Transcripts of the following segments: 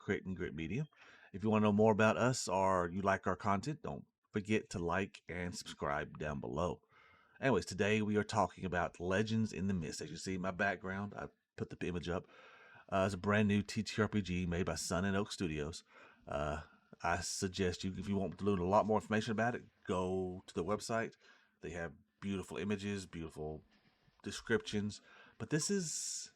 Crit and Grit Media. If you want to know more about us or you like our content, don't forget to like and subscribe down below. Anyways, today we are talking about Legends in the Mist. As you see in my background, I put the image up. It's a brand new TTRPG made by Sun and Oak Studios. Uh, I suggest you, if you want to learn a lot more information about it, go to the website. They have beautiful images, beautiful descriptions. But this is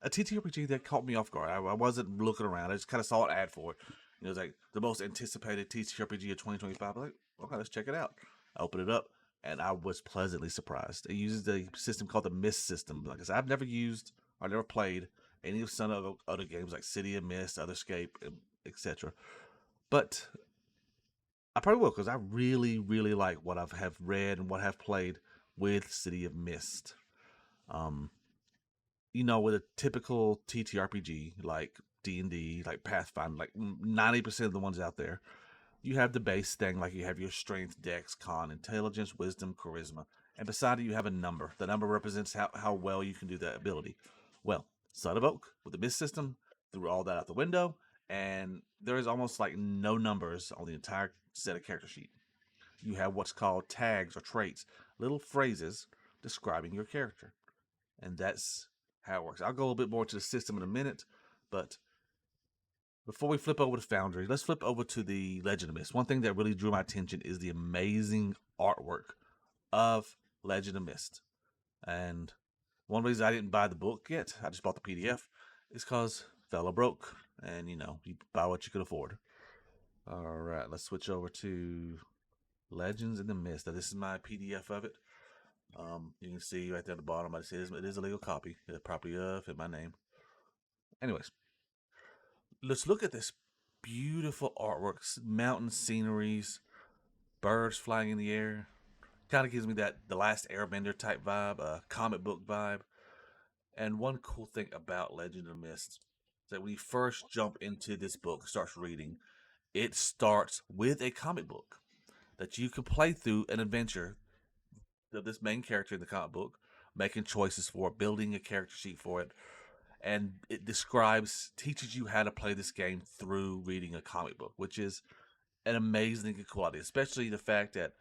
a TTRPG that caught me off guard. I wasn't looking around. I just kind of saw an ad for it. It was like the most anticipated TTRPG of 2025. I'm like, okay, let's check it out. I opened it up, and I was pleasantly surprised. It uses a system called the Mist system. Like I said, I've never used or never played any of some other games like City of Mist, Otherscape, etc. But I probably will because I really, really like what I have read and what I've played with City of Mist. Um, with a typical TTRPG like D&D, like Pathfinder, like 90% of the ones out there, you have the base thing, like you have your strength, dex, con, intelligence, wisdom, charisma, and beside it you have a number. The number represents how well you can do that ability. Well, Son of Oak, with the Mist system, threw all that out the window, and there is almost like no numbers on the entire set of character sheet. You have what's called tags or traits, little phrases describing your character. And that's how it works. I'll go a little bit more to the system in a minute, but before we flip over to Foundry, let's flip over to the Legend of Mist. One thing that really drew my attention is the amazing artwork of Legend of Mist. And one reason I didn't buy the book yet, I just bought the PDF, is because fella broke. And, you buy what you can afford. All right, let's switch over to Legends in the Mist. Now, this is my PDF of it. You can see right there at the bottom, it says it is a legal copy, the property of, and my name. Anyways, let's look at this beautiful artwork, mountain sceneries, birds flying in the air. Kind of gives me that The Last Airbender type vibe, comic book vibe. And one cool thing about Legend of Mist is that when you first jump into this book, starts reading, it starts with a comic book that you can play through an adventure of this main character in the comic book, making choices for it, building a character sheet for it, and it teaches you how to play this game through reading a comic book, which is an amazing quality, especially the fact that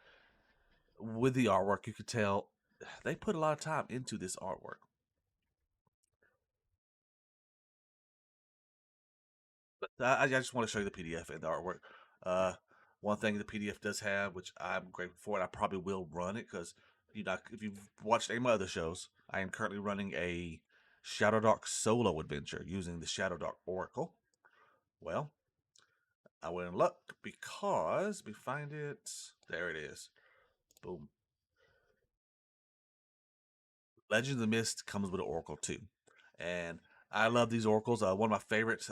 with the artwork, you could tell they put a lot of time into this artwork. But I just want to show you the PDF and the artwork. One thing the PDF does have, which I'm grateful for, and I probably will run it because if you've watched any of my other shows, I am currently running a Shadowdark solo adventure using the Shadowdark Oracle. Well, I went in luck because we find it. There it is. Boom. Legends of the Mist comes with an Oracle too, and I love these oracles. One of my favorites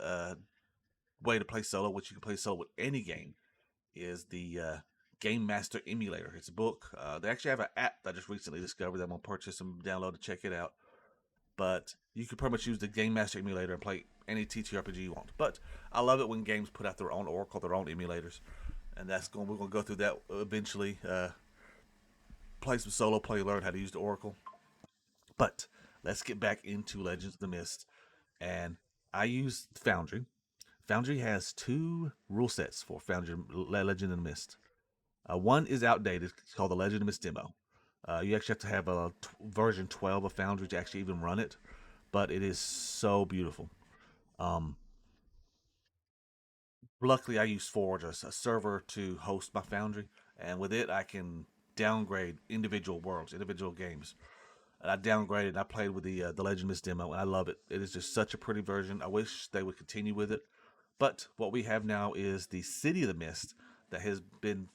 way to play solo, which you can play solo with any game, is the Game Master Emulator. It's a book. They actually have an app that I just recently discovered that I'm going to purchase and download to check it out. But you can pretty much use the Game Master Emulator and play any TTRPG you want. But I love it when games put out their own Oracle, their own emulators. And we're going to go through that eventually. Play some solo, learn how to use the Oracle. But let's get back into Legends of the Mist. And I use Foundry. Foundry has two rule sets for Foundry Legend of the Mist. One is outdated. It's called the Legend of Mist Demo. You actually have to have a version 12 of Foundry to actually even run it, but it is so beautiful. Luckily, I use Forge, a server, to host my Foundry, and with it, I can downgrade individual worlds, individual games. And I downgraded, and I played with the Legend of Mist Demo, and I love it. It is just such a pretty version. I wish they would continue with it. But what we have now is the City of the Mist that has been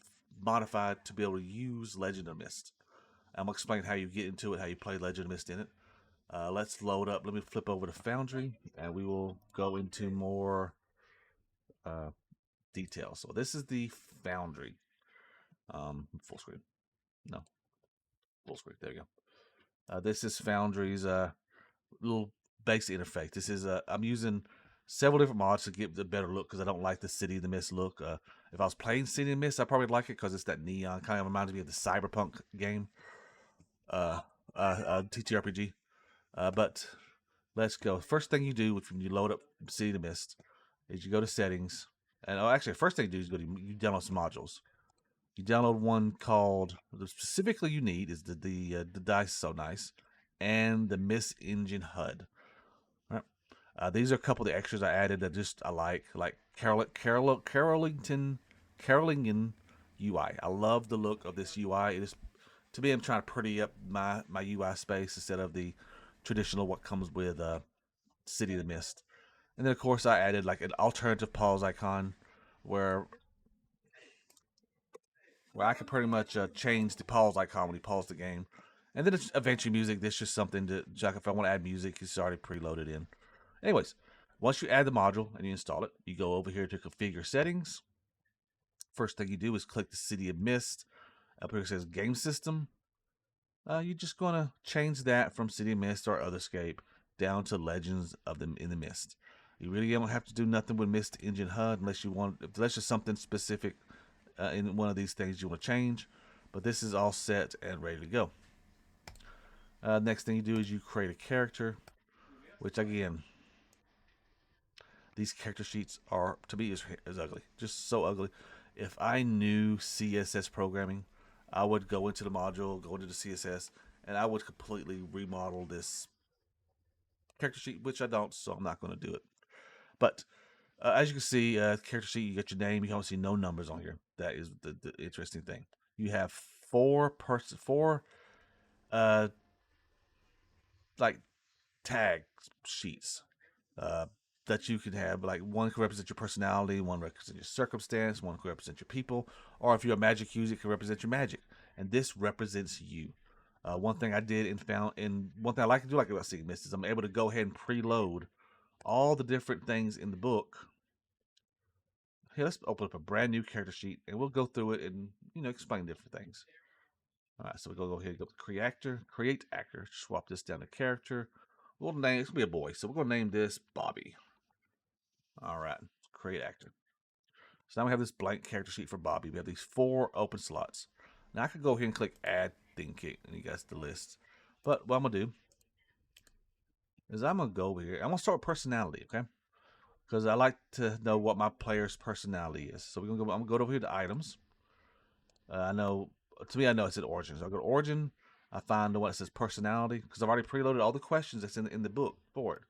modified to be able to use Legend of Mist. I'm going to explain how you get into it, how you play Legend of Mist in it. Let's load up. Let me flip over to Foundry, and we will go into more details. So this is the Foundry. Full screen. No. Full screen. There you go. This is Foundry's little basic interface. This is I'm using several different mods to get the better look because I don't like the City of the Mist look. If I was playing City of the Mist, I probably like it because it's that neon. Kind of reminds me of the Cyberpunk game, TTRPG. But let's go. First thing you do when you load up City of the Mist is you go to settings, and actually, the first thing you do is you download some modules. You download one called specifically you need is the dice so nice, and the Miss Engine HUD. All right. These are a couple of the extras I added that just I like Carolington UI. I love the look of this UI. It is, to me, I'm trying to pretty up my UI space instead of the traditional what comes with City of the Mist. And then of course I added like an alternative pause icon where I can pretty much change the pause icon when you pause the game. And then it's eventually music. This is just something to Jack. If I want to add music, it's already preloaded in. Anyways, once you add the module and you install it, you go over here to configure settings. First thing you do is click the City of Mist. Up here it says Game System. You're just going to change that from City of Mist or Otherscape down to Legends of the in the Mist. You really don't have to do nothing with Mist Engine HUD unless you want. If that's just something specific in one of these things you want to change. But this is all set and ready to go. Next thing you do is you create a character, which again, these character sheets are, to me, is ugly. Just so ugly. If I knew CSS programming, I would go into the module, go into the CSS, and I would completely remodel this character sheet, which I don't, so I'm not going to do it. But as you can see, character sheet, you got your name. You can see no numbers on here. That is the interesting thing. You have four like tag sheets that you can have. Like one can represent your personality, one represent your circumstance, one can represent your people, or if you're a magic user, it can represent your magic. And this represents you. One thing I did one thing I like to do like about Seeing Mist is I'm able to go ahead and preload all the different things in the book. Here, let's open up a brand new character sheet and we'll go through it and explain different things. All right, so we go ahead and go to create actor, swap this down to character. We'll name it's gonna be a boy, so we're gonna name this Bobby. All right, create actor. So now we have this blank character sheet for Bobby. We have these 4 open slots. Now I could go here and click add thing kit, and you guys the list. But what I'm gonna do is I'm gonna go over here. I'm gonna start with personality, okay? Because I like to know what my player's personality is. So I'm gonna go over here to items. I know, to me, I know it's in origin. So I go to origin. I find the one that says personality because I've already preloaded all the questions that's in the book for it,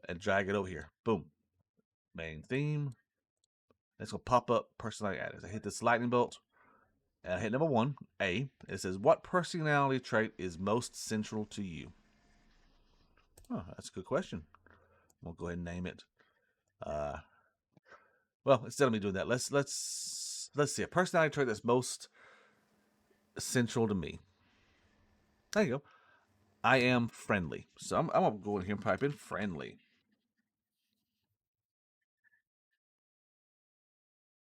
and drag it over here. Boom, main theme. It's gonna pop up personality added. I hit this lightning bolt, and I hit number 1, A. It says, "What personality trait is most central to you?" Oh, that's a good question. We'll go ahead and name it. Well, instead of me doing that, let's see a personality trait that's most central to me. There you go. I am friendly. So I'm gonna go in here and type in friendly,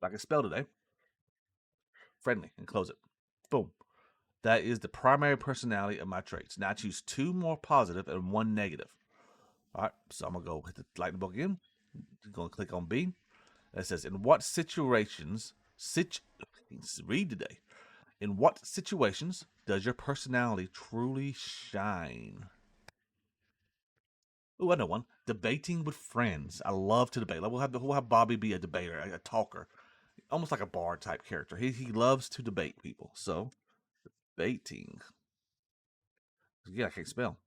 like I spelled today. Friendly, and close it. Boom. That is the primary personality of my traits. Now I choose 2 more positive and 1 negative. All right, so I'm gonna go hit the lightning bolt again. Going to click on B. That says, "In what situations read today? In what situations does your personality truly shine?" Oh, I know one. Debating with friends. I love to debate. Like we'll have Bobby be a debater, a talker, almost like a bard type character. He loves to debate people. So debating. Yeah, I can't spell.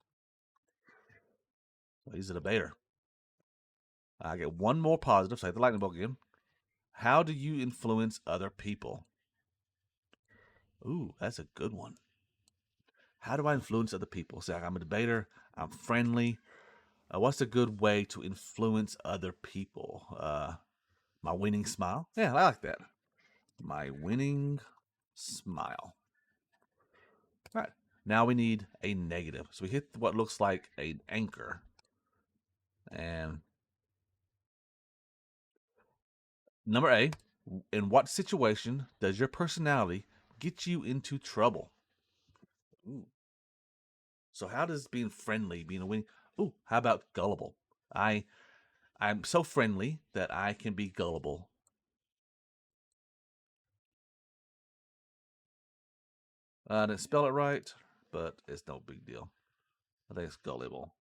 He's a debater. I get 1 more positive. So I hit the lightning bolt again. How do you influence other people? Ooh, that's a good one. How do I influence other people? Say, I'm a debater. I'm friendly. What's a good way to influence other people? My winning smile. Yeah, I like that. My winning smile. All right. Now we need a negative. So we hit what looks like an anchor. And number A, in what situation does your personality get you into trouble? Ooh. So how does being friendly, being a winning? Ooh, how about gullible? I'm so friendly that I can be gullible. I didn't spell it right, but it's no big deal. I think it's gullible.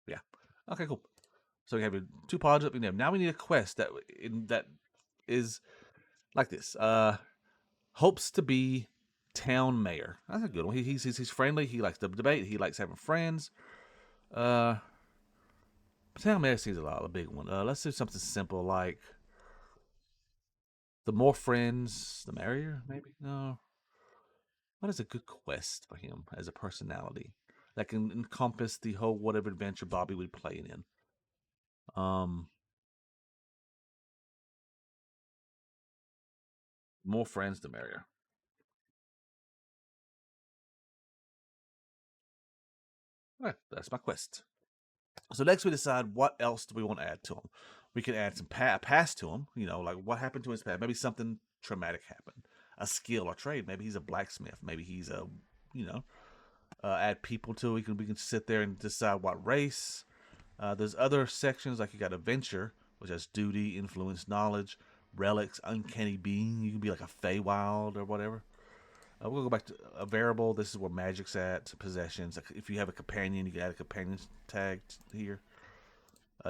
Yeah. Okay, cool. So we have your two pods up. Now we need a quest that is like this. Hopes to be town mayor. That's a good one. He's friendly. He likes to debate. He likes having friends. Uh, town mayor seems a big one. Let's do something simple like the more friends, the merrier. Maybe no. What is a good quest for him as a personality that can encompass the whole whatever adventure Bobby would play in? Um, more friends, the merrier. Okay, that's my quest. So next we decide what else do we want to add to him. We can add some past to him. Like what happened to his past. Maybe something traumatic happened. A skill or trade. Maybe he's a blacksmith. Maybe he's a you know. Add people to it. We can sit there and decide what race. There's other sections like you got adventure, which has duty, influence, knowledge, relics, uncanny being. You can be like a Feywild or whatever. We'll go back to a variable. This is where magic's at. Possessions. Like if you have a companion, you can add a companion tag here.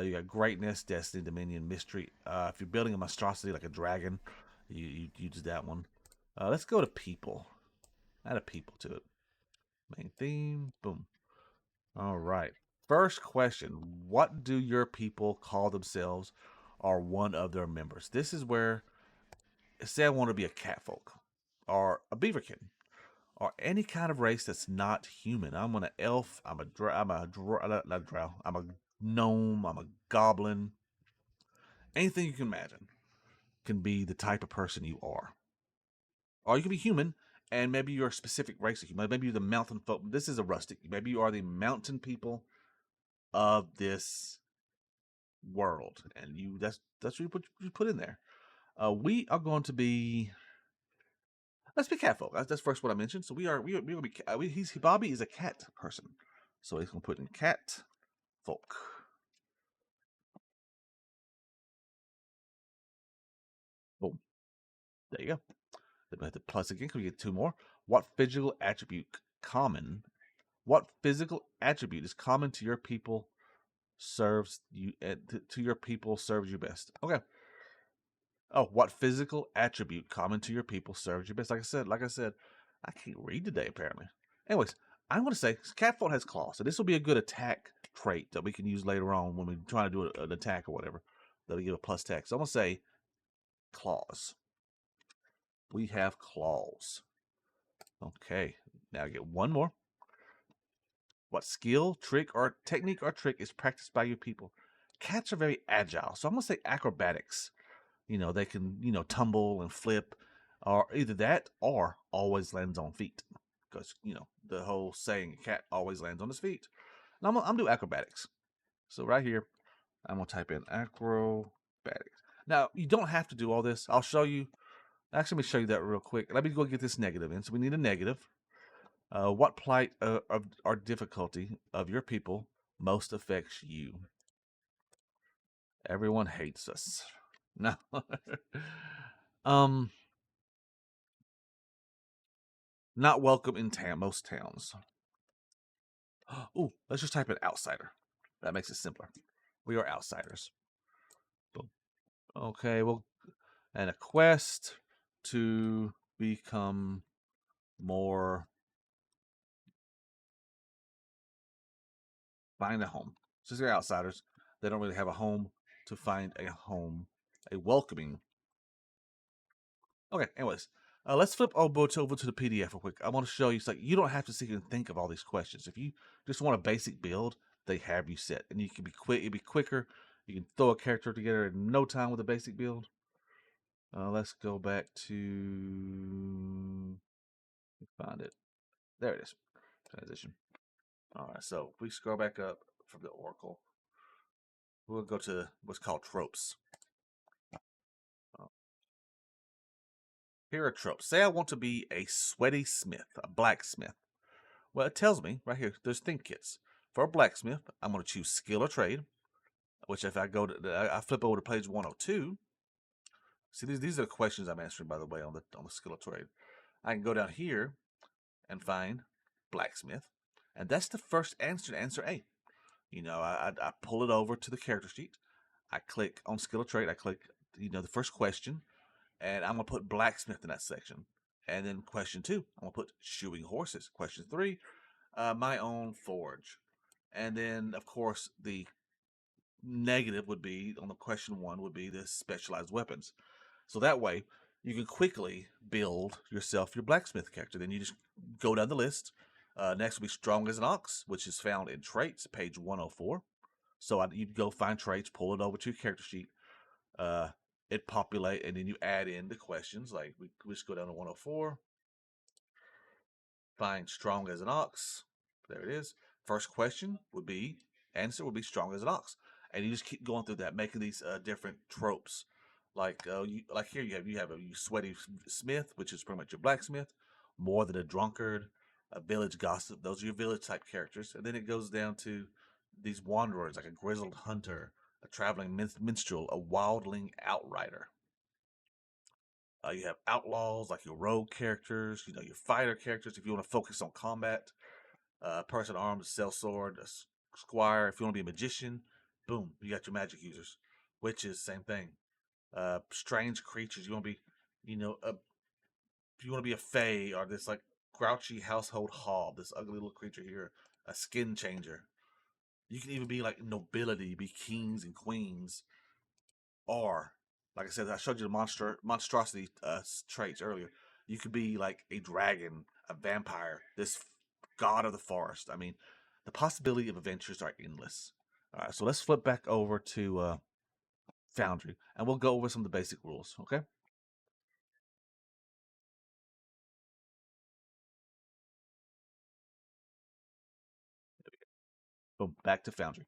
You got greatness, destiny, dominion, mystery. If you're building a monstrosity like a dragon, you use that one. Let's go to people. Add a people to it. Main theme. Boom. All right. First question: what do your people call themselves or one of their members? This is where, say, I want to be a catfolk or a beaverkin or any kind of race that's not human. I'm an elf. Not drow. I'm a gnome. I'm a goblin. Anything you can imagine can be the type of person you are. Or you can be human, and maybe you're a specific race of human. Maybe you're the mountain folk. This is a rustic. Maybe you are the mountain people of this world, and that's what you put in there. We are going to be. Let's be cat folk. That's first what I mentioned. So we're gonna be. Bobby is a cat person, so he's gonna put in cat folk. Boom. There you go. Then we have to plus again. Can we get two more? What physical attribute common? What physical attribute is common to your people serves you to your people serves you best? Okay. Oh, what physical attribute common to your people serves you best? Like I said, I can't read today apparently. Anyways, I'm going to say Catfolk has claws, so this will be a good attack trait that we can use later on when we're trying to do an attack or whatever. That'll give a plus attack. So I'm going to say claws. We have claws. Okay, now I get one more. What skill, trick, or technique or trick is practiced by your people? Cats are very agile, so I'm going to say acrobatics. They can, tumble and flip, or either that or always lands on feet. Because, the whole saying, a cat always lands on his feet. And I'm do acrobatics. So right here, I'm going to type in acrobatics. Now, you don't have to do all this. I'll show you. Actually, let me show you that real quick. Let me go get this negative in. So we need a negative. What plight or difficulty of your people most affects you? Everyone hates us. No. um, Not welcome in most towns. Oh, let's just type in outsider. That makes it simpler. We are outsiders. Boom. Okay, well, and a quest to become more. Find a home. Since they're outsiders, they don't really have a home to find a home, a welcoming. Okay, anyways, let's flip over to the PDF real quick. I want to show you, like, you don't have to sit here and think of all these questions. If you just want a basic build, they have you set, and you can be quick. It'd be quicker. You can throw a character together in no time with a basic build. Let's go back to find it. There it is. Transition. All right, so if we scroll back up from the Oracle, we'll go to what's called tropes. Here are tropes. Say I want to be a sweaty smith, a blacksmith. Well, it tells me right here, there's think kits. For a blacksmith, I'm going to choose skill or trade, which if I go to, I flip over to page 102. See, these are the questions I'm answering, by the way, on the skill or trade. I can go down here and find blacksmith, and that's the first answer to answer A. I pull it over to the character sheet. I click on skill or trait. I click, the first question, and I'm gonna put blacksmith in that section. And then question 2, I'm gonna put shoeing horses. Question 3, my own forge. And then, of course, the negative would be on the question 1 would be the specialized weapons. So that way, you can quickly build yourself your blacksmith character. Then you just go down the list. Next will be strong as an ox, which is found in traits, page 104. So you'd go find traits, pull it over to your character sheet. It populate, and then you add in the questions. Like we just go down to 104. Find strong as an ox. There it is. First question would be answer would be strong as an ox, and you just keep going through that, making these different tropes. Like here you have a sweaty smith, which is pretty much your blacksmith. More than a drunkard, a village gossip. Those are your village type characters, and then it goes down to these wanderers, like a grizzled hunter, a traveling minstrel, a wildling outrider. You have outlaws, like your rogue characters, your fighter characters, if you want to focus on combat. Person armed, a sellsword, a squire. If you want to be a magician, boom, you got your magic users. Witches, same thing. Strange creatures. You want to be, if you want to be a fae or this like grouchy household hob, this ugly little creature here, a skin changer. You can even be like nobility, be kings and queens, or like I said, I showed you the monstrosity traits earlier. You could be like a dragon, a vampire, this god of the forest. I mean, the possibility of adventures are endless. All right, so let's flip back over to Foundry, and we'll go over some of the basic rules. Okay, boom, back to Foundry.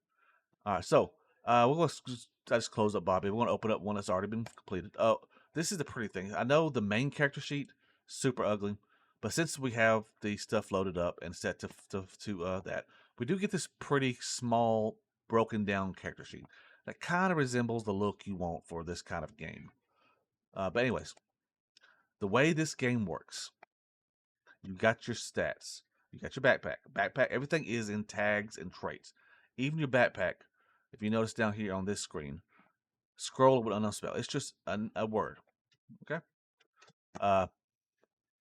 All right, so we're going to just close up Bobby. We're going to open up one that's already been completed. Oh, this is the pretty thing. I know the main character sheet super ugly, but since we have the stuff loaded up and set to that, we do get this pretty small broken down character sheet that kind of resembles the look you want for this kind of game. But anyways, the way this game works, you got your stats, you got your backpack. Everything is in tags and traits. Even your backpack, if you notice down here on this screen, scroll with unknown spell. It's just a word. Okay. Uh,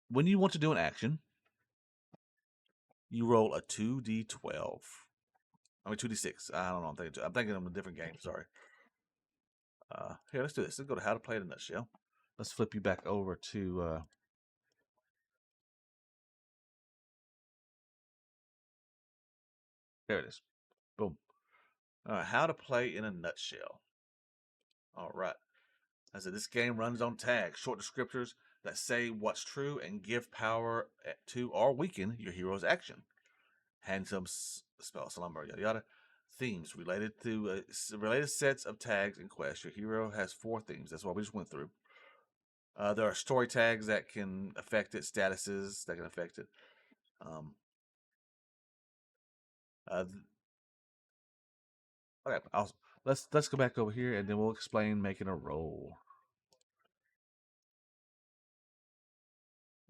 when you want to do an action, you roll a 2d12. I mean 2d6. I don't know. I'm thinking of a different game. Sorry. Here, let's do this. Let's go to how to play it in a nutshell. Let's flip you back over to. There it is. Boom. All right, how to play in a nutshell. All right. I said this game runs on tags, short descriptors that say what's true and give power to or weaken your hero's action. Handsome spell slumber, yada yada. Themes related to related sets of tags in Quest. Your hero has 4 themes. That's what we just went through. There are story tags that can affect it, statuses that can affect it. Um, uh, okay, let's go back over here and then we'll explain making a roll.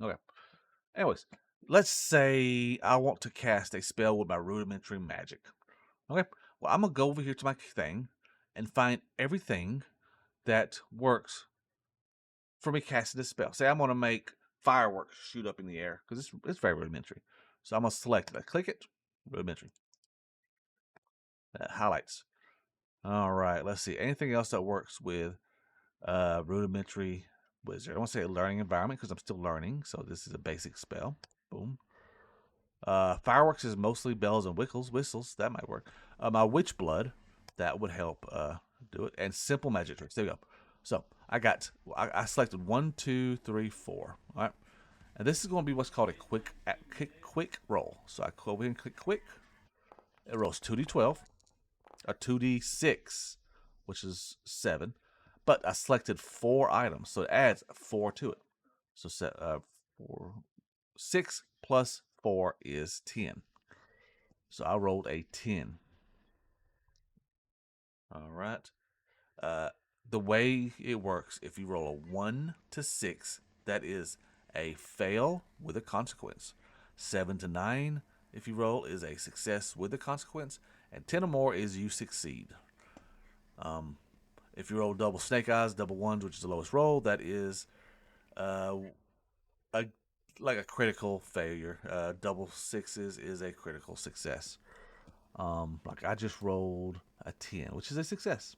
Okay. Anyways, let's say I want to cast a spell with my rudimentary magic. Okay. Well, I'm gonna go over here to my thing and find everything that works for me casting this spell. Say I'm gonna make fireworks shoot up in the air because it's very rudimentary. So I'm gonna select it. I click it, rudimentary. Highlights. All right. Let's see. Anything else that works with rudimentary wizard? I want to say a learning environment because I'm still learning. So this is a basic spell. Boom. Fireworks is mostly bells and whistles. That might work. My witch blood, that would help do it. And simple magic tricks. There we go. So I selected 1, 2, 3, 4. All right, and this is going to be what's called a quick roll. So I go over here and click quick. It rolls 2d12, a 2d6, which is 7. But I selected 4 items, so it adds 4 to it. So 4, 6 plus 4 is 10. So I rolled a 10. All right. Uh, the way it works, if you roll a 1 to 6, that is a fail with a consequence. 7 to 9, if you roll is a success with a consequence, and 10 or more is you succeed. Um, if you roll double snake eyes, double ones, which is the lowest roll, that is uh, a like a critical failure. Double sixes is a critical success. Like I just rolled a 10, which is a success.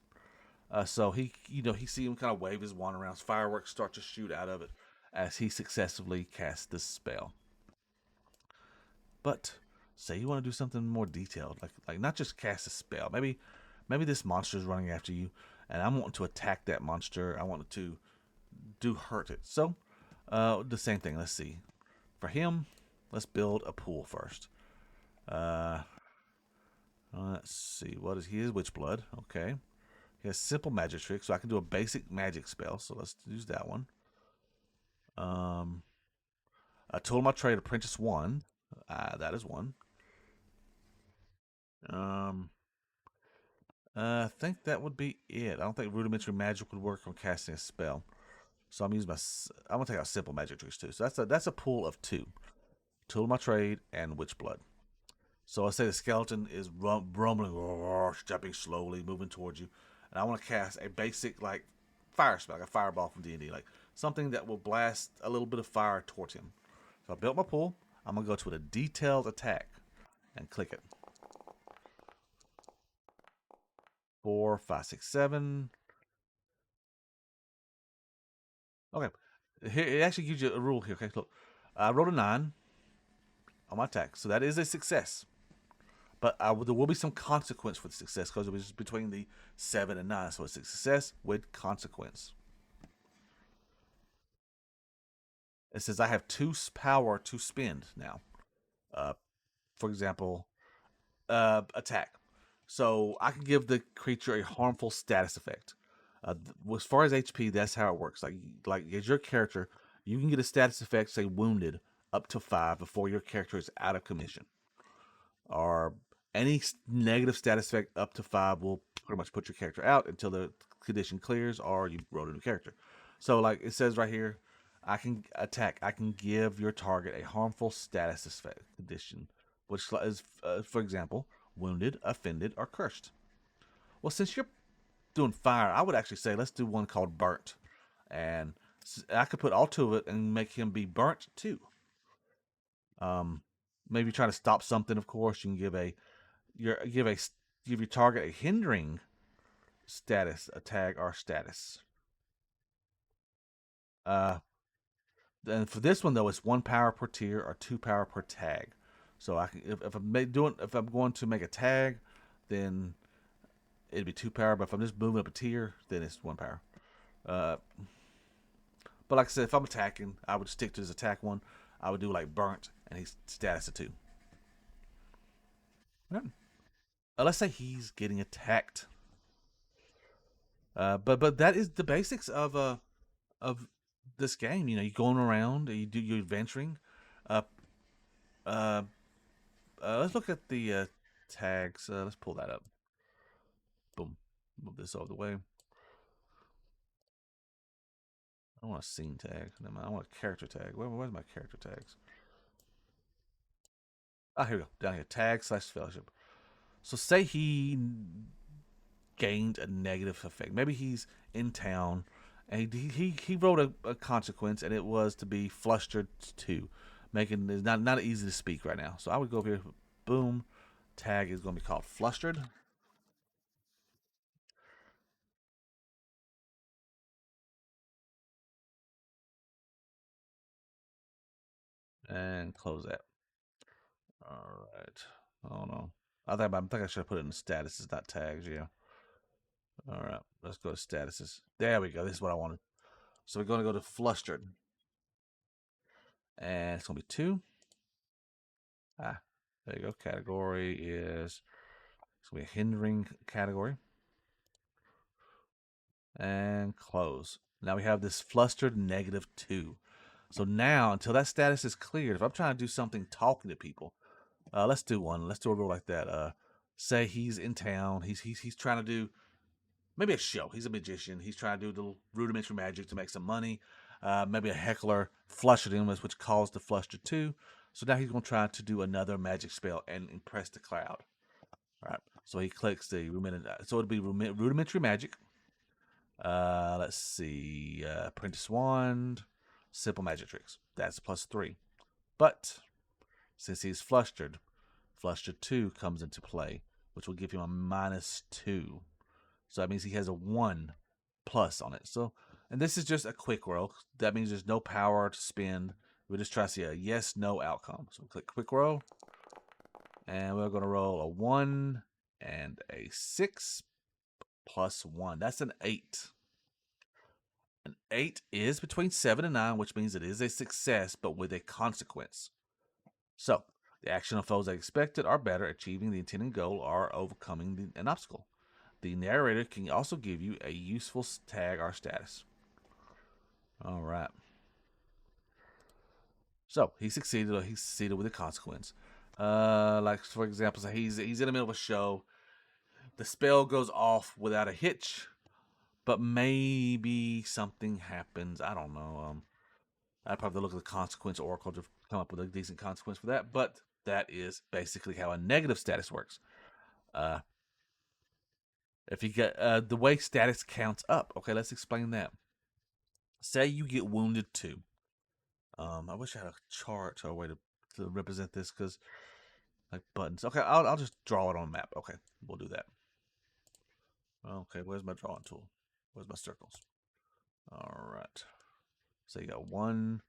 So he see him kind of wave his wand around. Fireworks start to shoot out of it as he successfully casts this spell. But say you want to do something more detailed, like not just cast a spell. Maybe this monster is running after you, and I want to attack that monster. I want to do hurt it. So the same thing. Let's see. For him, let's build a pool first. Uh, let's see. What is he? Is witch blood? Okay. He has simple magic trick, so I can do a basic magic spell. So let's use that one. Um, I told my trade apprentice one. That is one. Um, I think that would be it. I don't think rudimentary magic would work on casting a spell. So I'm using my. I'm gonna take out simple magic tricks too. So that's a pool of two. Tool of my trade and witch blood. So I say the skeleton is rumbling, stepping slowly, moving towards you, and I want to cast a basic like fire spell, like a fireball from D&D, like something that will blast a little bit of fire towards him. So I built my pool. I'm gonna go to a detailed attack and click it. 4, 5, 6, 7. Okay, here it actually gives you a rule here. Okay, look, I rolled a 9 on my attack, so that is a success. But there will be some consequence for the success because it was between the 7 and 9. So it's a success with consequence. It says I have 2 power to spend now. Uh, for example, attack. So I can give the creature a harmful status effect. As far as HP, that's how it works. Like as your character, you can get a status effect, say wounded, up to 5 before your character is out of commission. Or any negative status effect up to 5 will pretty much put your character out until the condition clears or you roll a new character. So, like it says right here, I can attack. I can give your target a harmful status effect condition, which is, for example, wounded, offended, or cursed. Well, since you're doing fire, I would actually say let's do one called burnt, and I could put all 2 of it and make him be burnt too. Um, maybe trying to stop something. Of course, you can give your target a hindering status, a tag, or status. Uh, and for this one though, it's 1 power per tier or 2 power per tag. So I can if I'm going to make a tag, then it'd be 2 power. But if I'm just moving up a tier, then it's 1 power. Uh, but like I said, if I'm attacking, I would stick to his attack one. I would do like burnt, and he's status of 2. Yeah. Let's say he's getting attacked. But that is the basics of this game. You know, you're going around, you're adventuring. Uh, uh, let's look at the tags. Let's pull that up. Boom. Move this out of the way. I want a scene tag. I want a character tag. Where's my character tags? Ah, here we go. Down here. Tag / fellowship. So say he gained a negative effect. Maybe he's in town and he wrote a consequence, and it was to be flustered too, making it not easy to speak right now. So I would go over here, boom, tag is going to be called flustered, and close that. All right. Oh no, I think I should have put it in statuses, not tags. Yeah. All right. Let's go to statuses. There we go. This is what I wanted. So we're going to go to flustered, and it's going to be 2. Ah, there you go. Category is it's going to be a hindering category. And close. Now we have this flustered -2. So now, until that status is cleared, if I'm trying to do something talking to people, let's do one. Let's do a rule like that. Say he's in town. He's trying to do maybe a show. He's a magician. He's trying to do the rudimentary magic to make some money. Maybe a heckler flushed him, which caused the fluster 2. So now he's going to try to do another magic spell and impress the crowd. All right. So he clicks the rudimentary. So it'll be rudimentary magic. Let's see. Apprentice wand, simple magic tricks. That's +3. But since he's flustered, flustered 2 comes into play, which will give him a -2. So that means he has a 1 plus on it. So, and this is just a quick roll. That means there's no power to spend. We'll just try to see a yes, no outcome. So click quick roll. And we're going to roll a 1 and a 6 +1. That's an 8. An 8 is between 7 and 9, which means it is a success, but with a consequence. So, the action unfolds as expected or better, achieving the intended goal or overcoming an obstacle. The narrator can also give you a useful tag or status. All right. So he succeeded. He succeeded with a consequence. Like for example, so he's in the middle of a show. The spell goes off without a hitch, but maybe something happens. I don't know. I'd probably look at the consequence oracle to come up with a decent consequence for that. But that is basically how a negative status works. If you get the way status counts up. Okay, let's explain that. Say you get wounded 2. I wish I had a chart or a way to represent this because like buttons. Okay, I'll just draw it on a map. Okay, we'll do that. Okay, where's my drawing tool? Where's my circles? All right. So you got 1,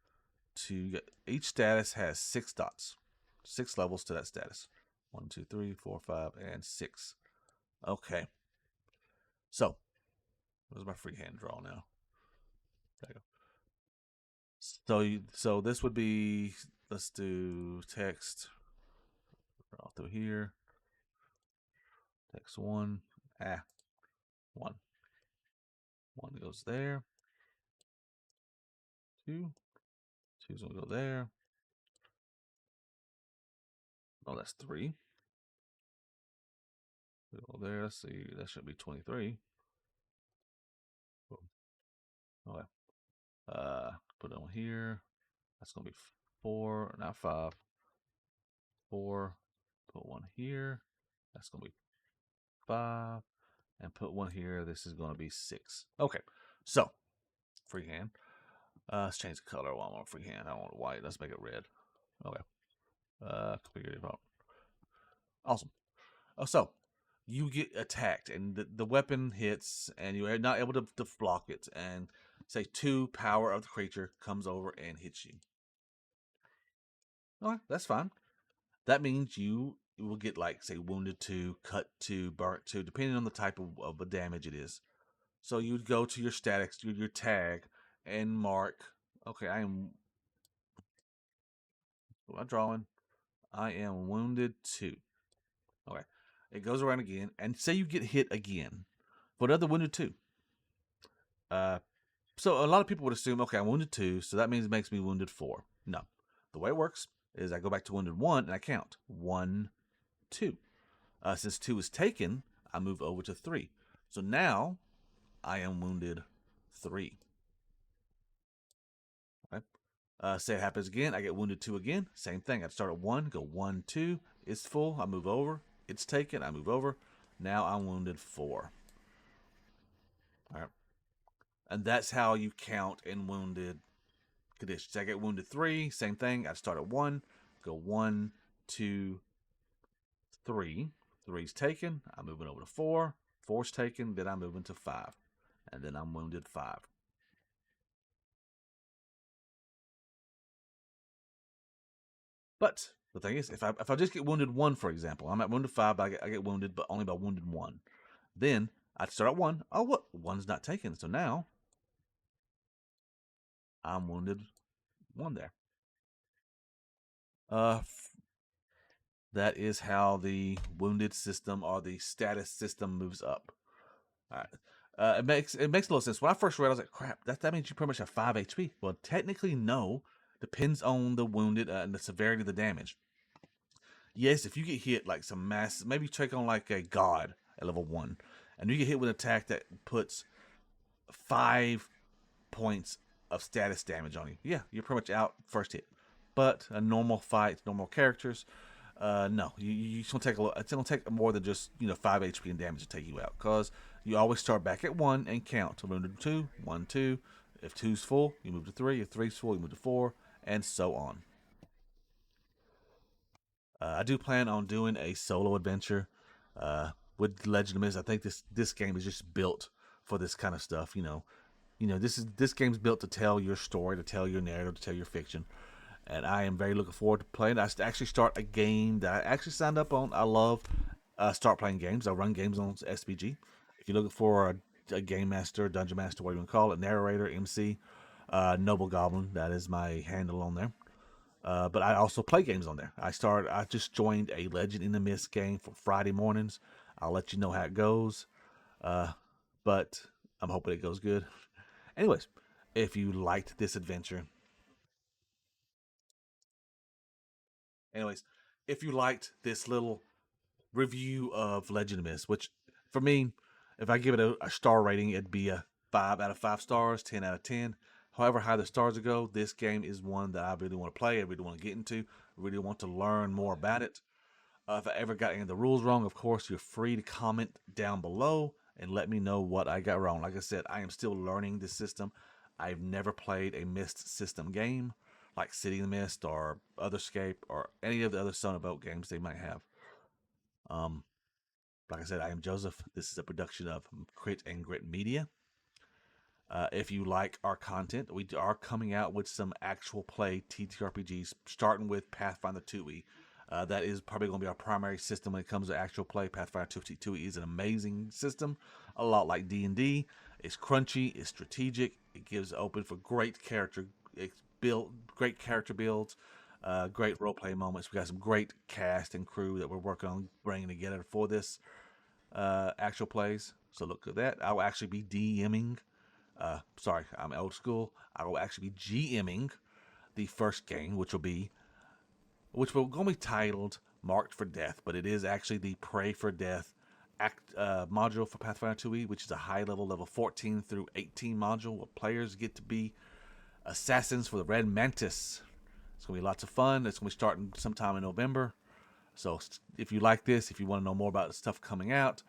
2. Each status has 6 dots, 6 levels to that status. 1, 2, 3, 4, 5, and 6. Okay. So, where's my freehand draw now? There you go. So this would be, let's do text all through here. Text 1. 1. 1 goes there. 2. 2's gonna go there. Oh, that's 3. Go there. Let's see. That should be 23. Okay. Put it on here. That's gonna be 4, not 5. 4. Put 1 here. That's gonna be 5. And put 1 here. This is gonna be 6. Okay. So freehand. Let's change the color while I'm on freehand. I don't want white. Let's make it red. Okay. Configure it. Awesome. Oh, so you get attacked, and the weapon hits, and you're not able to block it. And say 2 power of the creature comes over and hits you. Okay, that's fine. That means you will get like say wounded 2, cut 2, burnt 2, depending on the type of a damage it is. So you'd go to your statics, your tag, and mark. Okay, I'm drawing. I am wounded 2. Okay. It goes around again, and say you get hit again for another wounded 2. So a lot of people would assume, okay, I'm wounded 2, so that means it makes me wounded 4. No. The way it works is I go back to wounded 1, and I count 1, 2. Since 2 is taken, I move over to 3. So now I am wounded 3. Okay. Say it happens again. I get wounded 2 again. Same thing. I start at 1, go 1, 2. It's full. I move over. It's taken. I move over. Now I'm wounded 4. All right. And that's how you count in wounded conditions. I get wounded 3. Same thing. I start at 1, go 1, 2, 3. 3's taken. I'm moving over to 4. 4's taken. Then I'm moving to 5. And then I'm wounded 5. But the thing is, if I just get wounded 1, for example, I'm at wounded 5, but I get wounded, but only by wounded 1. Then I'd start at 1. Oh, what? 1's not taken. So now I'm wounded 1 there. That is how the wounded system or the status system moves up. All right. It makes a little sense. When I first read, I was like, "Crap! That means you pretty much have 5 HP." Well, technically, no. Depends on the wounded and the severity of the damage. Yes, if you get hit like some mass, maybe you take on like a god at level 1, and you get hit with an attack that puts 5 points of status damage on you. Yeah, you're pretty much out first hit. But a normal fight, normal characters, no, you it's gonna take a little, it's gonna take more than just 5 HP and damage to take you out, because you always start back at 1 and count. So move to 2, 1, 2. If two's full, you move to 3. If three's full, you move to 4, and so on. I do plan on doing a solo adventure with Legend of Mist. I think this game is just built for this kind of stuff. This game's built to tell your story, to tell your narrative, to tell your fiction, and I am very looking forward to playing. I actually start a game that I actually signed up on. I love start playing games. I run games on SBG. If you're looking for a game master, dungeon master, what you want to call it, narrator, MC, Noble Goblin, that is my handle on there. But I also play games on there. I just joined a Legend in the Mist game for Friday mornings. I'll let you know how it goes. Uh, but I'm hoping it goes good. Anyways, if you liked this adventure, anyways, if you liked this little review of Legend of Mist, which for me, if I give it a star rating, it'd be a 5 out of 5 stars, 10 out of 10. However high the stars go, this game is one that I really want to play. I really want to get into. I really want to learn more about it. If I ever got any of the rules wrong, of course, you're free to comment down below and let me know what I got wrong. Like I said, I am still learning this system. I've never played a Mist system game like City of the Mist or Otherscape or any of the other Son of Boat games they might have. Um, like I said, I am Joseph. This is a production of Crit and Grit Media. If you like our content, we are coming out with some actual play TTRPGs, starting with Pathfinder 2e. That is probably going to be our primary system when it comes to actual play. Pathfinder 2e is an amazing system, a lot like D&D. It's crunchy, it's strategic, it gives open for great character builds, great role play moments. We got some great cast and crew that we're working on bringing together for this actual plays. So look at that. I will actually be DMing. Sorry, I'm old school. I will actually be GMing the first game, which will going to be titled Marked for Death, but it is actually the Pray for Death module for Pathfinder 2e, which is a high level 14 through 18 module where players get to be assassins for the Red Mantis. It's going to be lots of fun. It's going to be starting sometime in November. So if you like this, if you want to know more about the stuff coming out,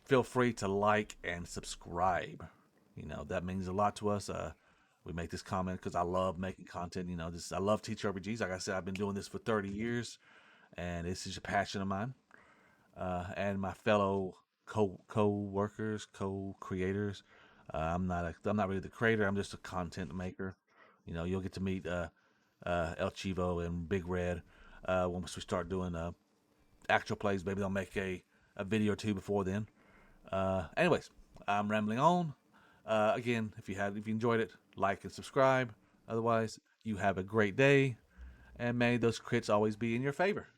feel free to like and subscribe. That means a lot to us. We make this comment because I love making content. I love TTRPGs. Like I said, I've been doing this for 30 years, and this is a passion of mine. And my fellow co-workers, co-creators. I'm not really the creator. I'm just a content maker. You'll get to meet El Chivo and Big Red once we start doing actual plays. Maybe they'll make a video or two before then. Anyways, I'm rambling on. Again, if you enjoyed it, like and subscribe. Otherwise, you have a great day, and may those crits always be in your favor.